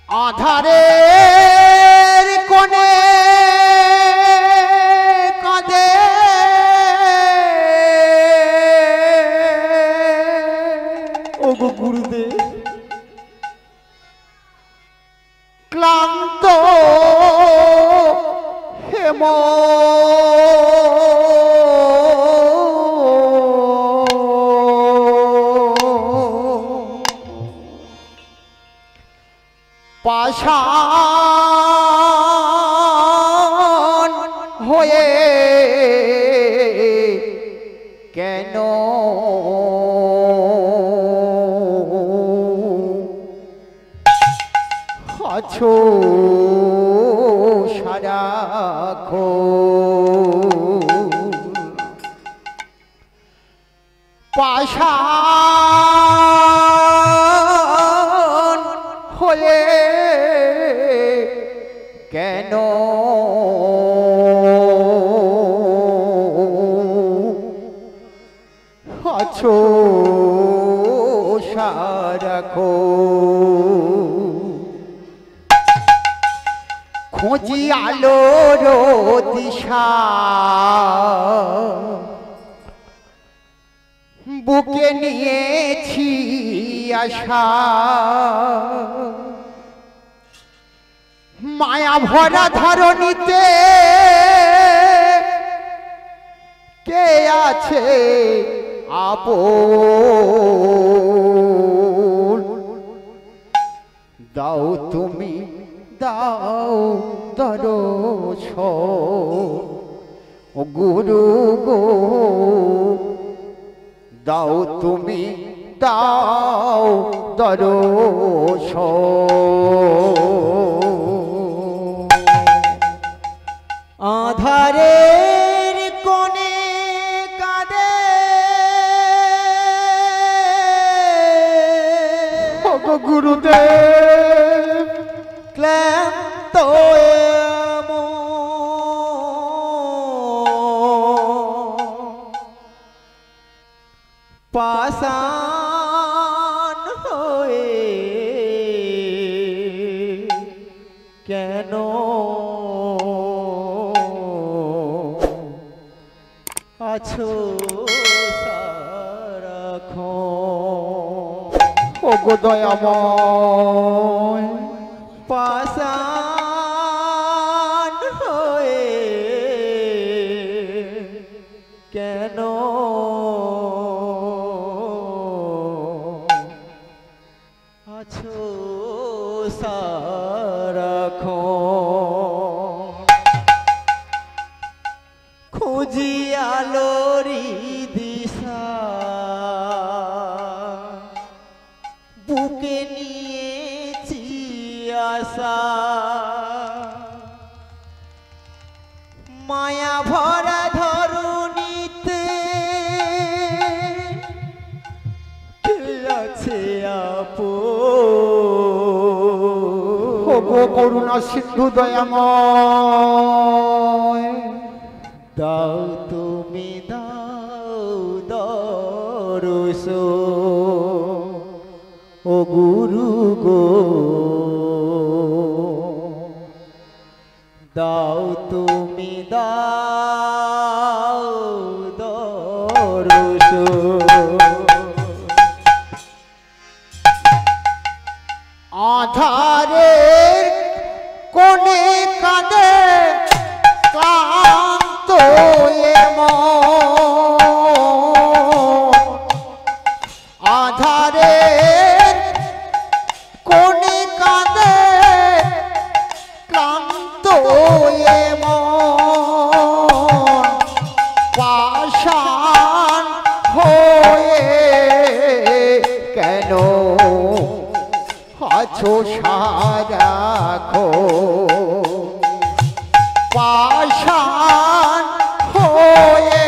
আধারের কোণে কাঁদে ওগো গুরুদেব ক্লান্ত হেম পাষাণ হয়ে কেন আছো সারাক্ষণ পাষাণ হয়ে কেন আছো সারাক্ষণ খুঁজি আলোর দিশা বুকে নিয়েছি আশা মায়া ভরা ধরণীতে কে আছে আপন দাও তুমি দাও দর্শন ও গুরু গো দাও তুমি দাও দর্শন আধারের কোণে কাঁদে ওগো গুরুদেব ক্লান্ত পাষাণ হয়ে কেন আছো সারাক্ষণ ওগো দয়াময় পাষাণ হয়ে কেন আছো সারাক্ষণ খুঁজি আলোরি দিশা বুকে নিয়েছি আশা মায়া ভরা ধরণীতে কে আছে আপন ওগো করুণা সিন্ধু দয়াময় দাও তুমি দাও দর্শন ও গুরু গো দাও তুমি দাও দর্শন আধারের কোণে কাঁদে ক্লান্ত আধারের কোণে কাঁদে ক্লান্ত পাষাণ হয়ে কেন আছো সারাক্ষণ পাষাণ হয়ে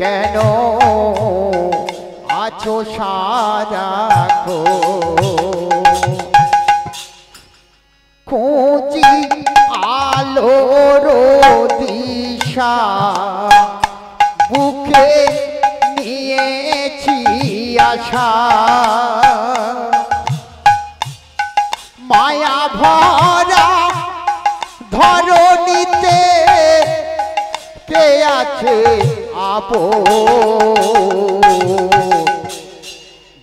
কেন আছো সারাক্ষণ খুঁজি আলোর দিশা বুকে নিয়েছি আশা আছে আপন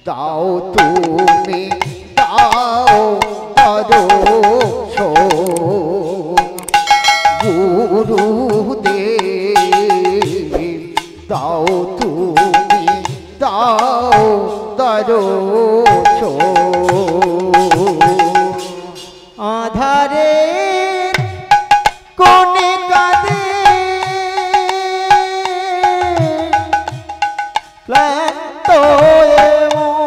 দাও তুমি দাও দর্শন গুরুদেব দাও তুমি দাও দর্শন আধারে কোনে কাঁদে ক্লান্ত এ মন।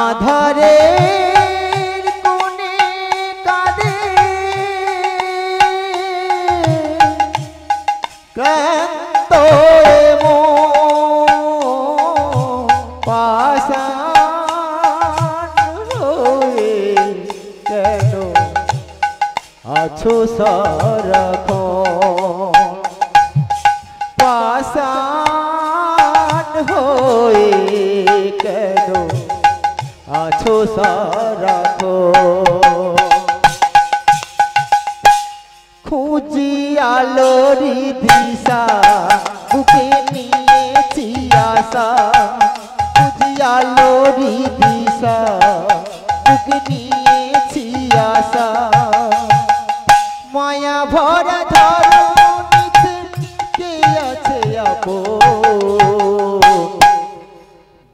আধারে কোনে কাঁদে ক্লান্ত এ মন। পাষাণ হয়ে কেন আছো সারাক্ষণ? পাষাণ হয়ে কেন আছো সারাক্ষণ? খুঁজি আলোরি দিশা বুকে নিয়েছি আশা। খুঁজি আলোরি দিশা বুকে নিয়েছি আশা। মায়া ভরা ধরণীতে কে আছে আপন?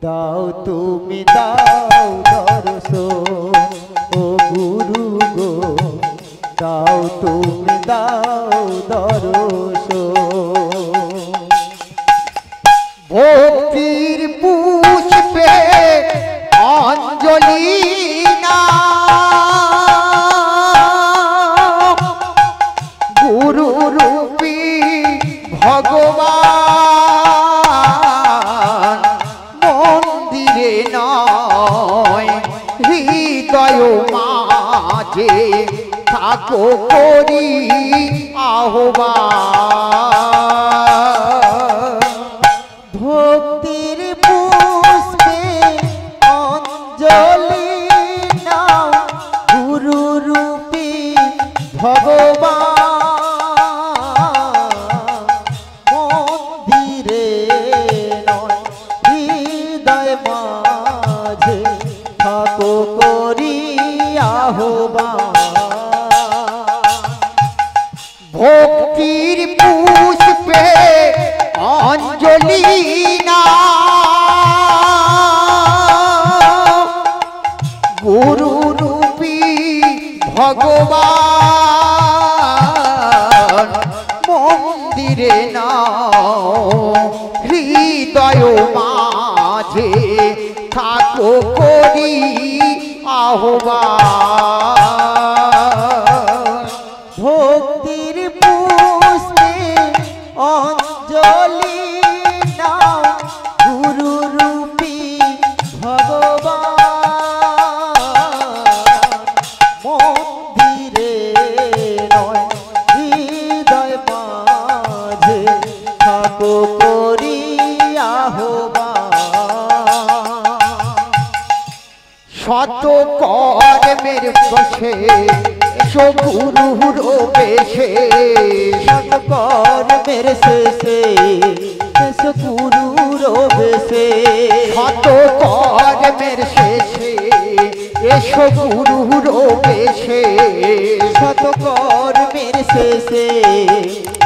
দাও তুমি দাও দর্শন ও গুরু গো। দাও তুমি দাও দর্শন। ভক্তির পুষ্পে অঞ্জলি না গুরু রূপী ভগবান মন্দিরে নয় হৃদয় মাঝে থাকো করি আহ্বান। ভক্তির পুষ্পে অঞ্জলি নাও গুরু রূপী ভগবান মন্দিরে নয় হৃদয় মাঝে থাকো করি আহ্বান। ভক্তির পুষ্পে অঞ্জলি না গুরু রূপী ভগবান মন্দিরে নাও হৃদয় মাঝে থাকো করি আহ্বান। ভক্তির পুষ্পে অঞ্জলি নাও গুরু রূপী ভগবান মন্দিরে নয় হৃদয় মাঝে থাকো করি আহ্বান। শত কর্মের বসে এসো গুরুর বেশে কর্মের শেষে এসো গুরুর বেশে। শত কর্মের শেষে এসো গুরুর বেশে শত কর্মের শেষে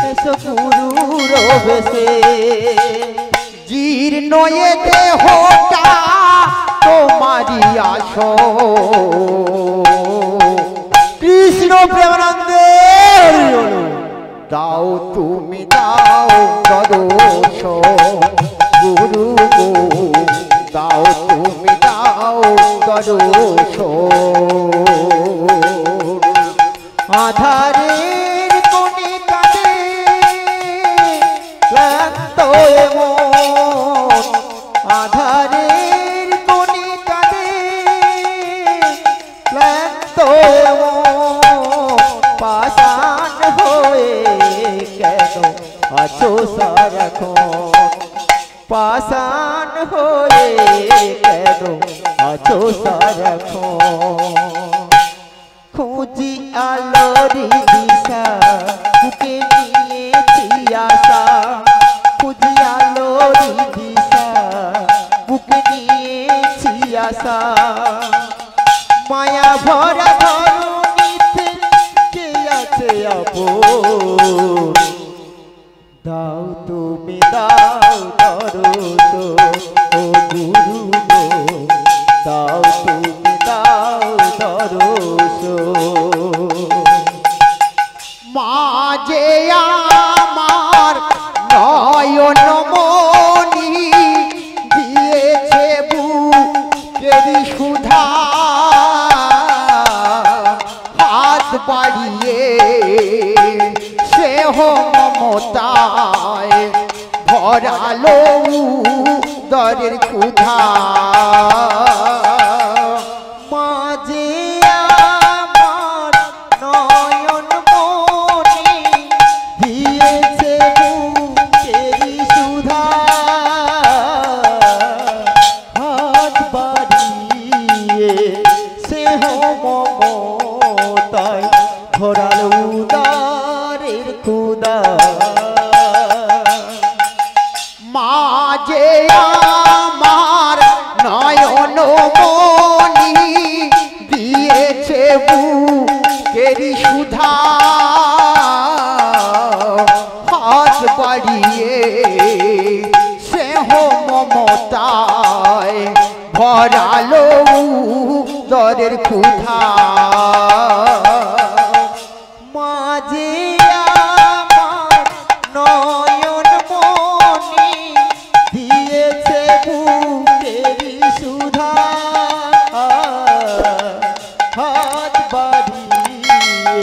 এসো গুরুর বেশে। জীর্ণ এ দেহটা তোমারি আসো কৃষ্ণ প্রেমানন্দে দাও তুমি দাও দর্শন গুরু গো দাও তুমি দাও দর্শন। আধারের কোণে কাঁদে ক্লান্ত এ মন। আধারের কোণে কাঁদে ক্লান্ত এ মন। পাষাণ হয়ে কেন আছো সারাক্ষণ? পাষাণ হয়ে কেন আছো সারাক্ষণ? খুঁজি আলোরি দিশা বুকে নিয়েছি আশা খুঁজি আলোরি দিশা বুকে নিয়েছি আশা মায়া ভরা ধরণীতে কে আছে আপন দাও তুমি দাও দরদ ও গুরু গো দাও তুমি দাও দরদ মাঝে আমার নয়ন মনি দিয়েছে বুকেরি সুধা হাত বাড়িয়ে সেহ মমতায় ভরালো দরের ক্ষুধা মাঝে আমার নয়ন মনি দিয়েছে বুকেরি সুধা হাত বাড়িয়ে সেহ মমতায় ভরালো উদারের ক্ষুধা মাঝে আমার নয়ন মনি দিয়েছে বুকেরি সুধা হাত বাড়িয়ে সেহ মমতায় ভরালো দরের ক্ষুধা মাঝে আমার নয়ন মনি দিয়েছে বুকেরি সুধা হাত বাড়িয়ে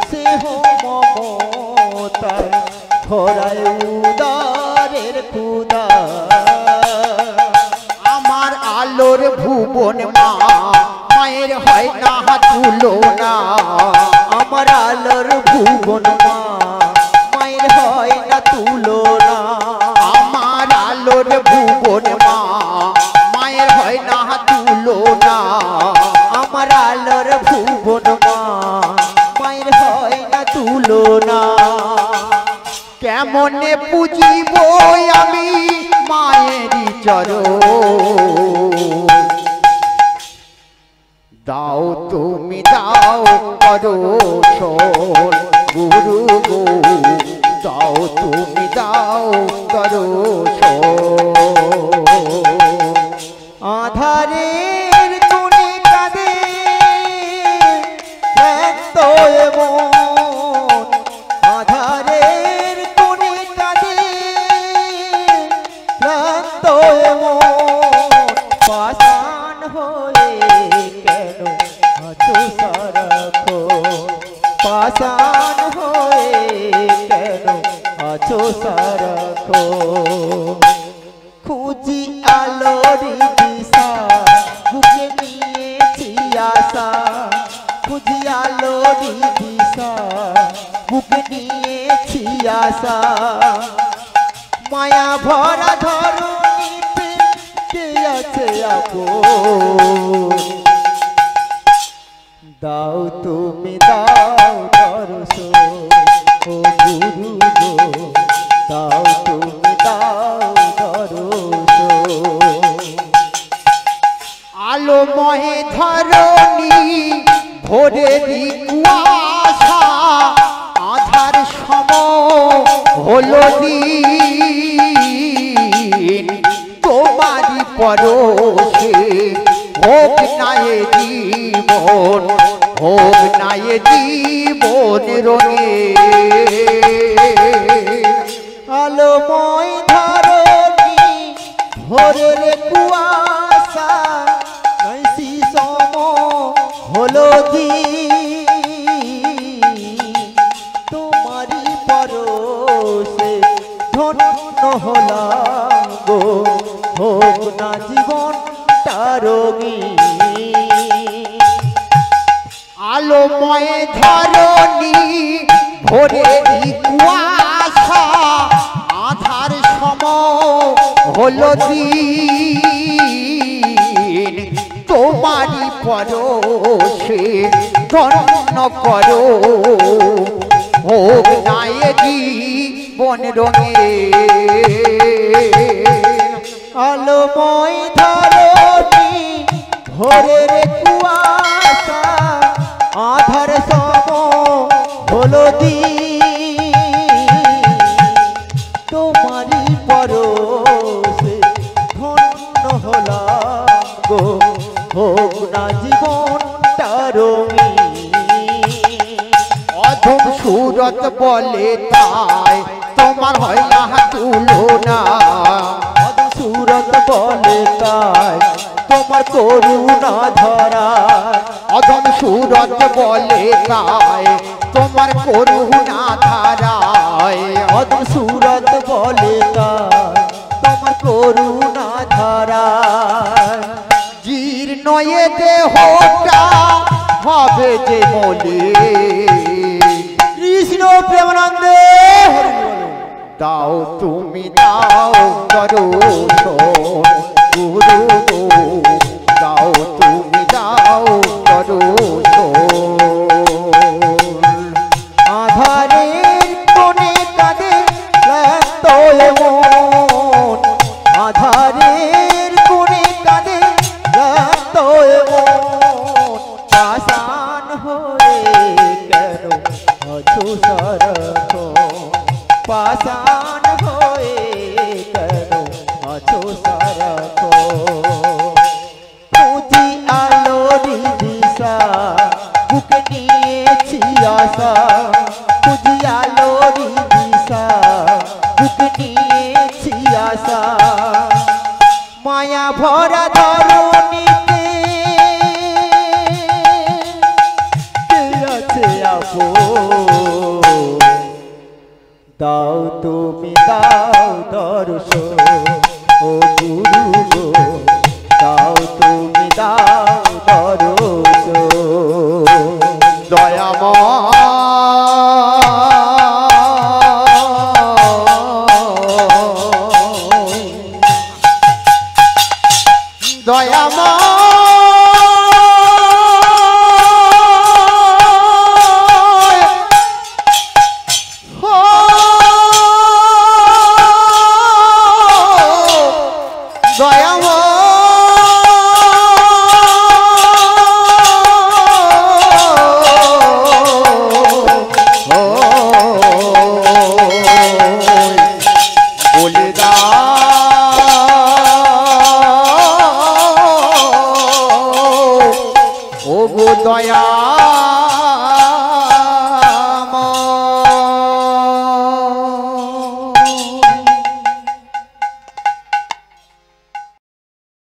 সেহ মমতায় ভরায় উদারের ক্ষুধা আমার আলোর ভুবন মা মায়ের হয় না তুলনা আমার আলোর ভুবন মা মায়ের হয় না তুলনা আমার আলোর ভুবন মা মায়ের হয় না তুলনা আমার আলোর ভুবন মা মায়ের হয় না তুলনা কেমনে পুজিব আমি মায়েরই চরণ দাও তুমি দাও দর্শন গুরু গো দাও তুমি দাও দর্শন আধারের কোণে কাঁদে ক্লান্ত মন আধারের কোণে কাঁদে ক্লান্ত মন পাষাণ হয়ে কেন আছো সারাক্ষণ পাষাণ হয়ে কেন আছো সারাক্ষণ খুঁজি আলোরি দিশা বুকে নিয়েছি আশা খুঁজি আলোরি দিশা বুকে নিয়েছি আশা মায়া ভরা ধরণীতে কে আছে আপন দাও তুমি দাও দর্শন ও গুরু গো দাও তুমি দাও দর্শন আলোময় ধরণী ভোরেরই কুয়াশা আধার সম হলো দিন তোমারই পরশে হোক নায়ে জীবন হোক নায়ে জীবন রঙে আলোময় ধরণী ভোরের কুয়াশা নৈশি সম হলো তোমারি পরশে ধন্য হলাম গো হোক না জীবন তারঙী আলোময় ধরণী ভোরেরই কুয়াশা আধার সম হলো দিন তোমারই পরশে ধন্য করো হোক নায়ে জীবন রঙে আলোময় ধরণী ভোরের কুয়াশা আধার সম হলো দিন তোমারই পরশে ধন্য হলাম গো হোক না জীবনটা রঙিন অধম সুরত বলে তাই তোমার হয় না তুলনা সুরত বলে তাই তোমার করুণা ধরা অধম সুরত বলে তাই তোমার করুণা ধারায় অধম সুরত বলে তাই তোমার করুণা ধরা জীর্ণ এ দেহটা হবে যে মলে কৃষ্ণ প্রেমানন্দে দাও তুমি দাও করো গুরু দাও তুমি দাও করো আধারের কোণে কাঁদে ক্লান্ত মন আধারের কোণে কাঁদে ক্লান্ত মন পাষাণ হয়ে কেন আছো সারাক্ষণ পাষাণ হয়ে কেন আছো সারাক্ষণ খুঁজি আলোর দিশা বুকে নিয়েছি আশা খুঁজি আলোর দিশা বুকে নিয়েছি আশা মায়া ভরা ধরণীতে কে আছে আপন দাও তুমি দাও দর্শন ও গুরু গো দাও তুমি দাও দর্শন দয়া